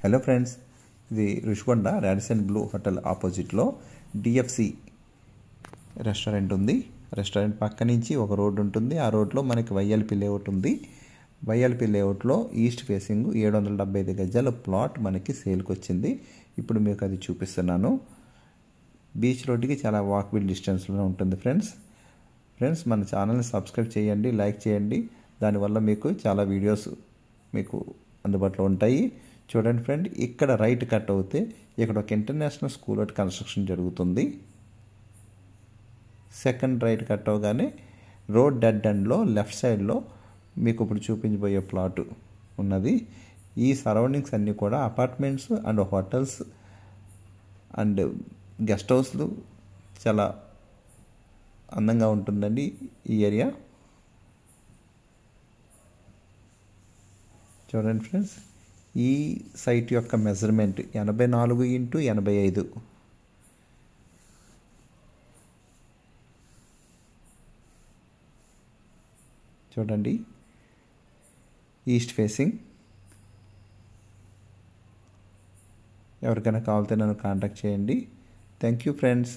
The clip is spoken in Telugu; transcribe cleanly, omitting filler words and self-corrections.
హలో ఫ్రెండ్స్, ఇది రుషికొండ రాడిసన్ బ్లూ హోటల్ ఆపోజిట్లో డిఎఫ్సి రెస్టారెంట్ ఉంది. రెస్టారెంట్ పక్క నుంచి ఒక రోడ్డు ఉంటుంది. ఆ రోడ్లో మనకి వైఎల్పి లేఅవుట్ ఉంది. వైఎల్పి లేఅవుట్లో ఈస్ట్ ఫేసింగ్ 775 గజాల ప్లాట్ మనకి సేల్కి వచ్చింది. ఇప్పుడు మీకు అది చూపిస్తున్నాను. బీచ్ రోడ్డుకి చాలా వాకబుల్ డిస్టెన్స్లో ఉంటుంది ఫ్రెండ్స్ మన ఛానల్ని సబ్స్క్రైబ్ చేయండి, లైక్ చేయండి. దానివల్ల మీకు చాలా వీడియోస్ మీకు అందుబాటులో ఉంటాయి. చూడండి ఫ్రెండ్, ఇక్కడ రైట్ కట్ అవుతే ఇక్కడ ఒక ఇంటర్నేషనల్ స్కూల్ ఒకటి కన్స్ట్రక్షన్ జరుగుతుంది. సెకండ్ రైట్ కట్ అవగానే రోడ్ డెడ్ ఎండ్లో లెఫ్ట్ సైడ్లో మీకు ఇప్పుడు చూపించబోయే ప్లాట్ ఉన్నది. ఈ సరౌండింగ్స్ అన్నీ కూడా apartments and hotels and guest హౌస్లు చాలా అందంగా ఉంటుందండి ఈ ఏరియా. చూడండి ఫ్రెండ్స్, ఈ సైట్ యొక్క మెజర్మెంట్ 84x85. చూడండి, ఈస్ట్ ఫేసింగ్. ఎవరికైనా కావాలితే నన్ను కాంటాక్ట్ చేయండి. Thank you friends.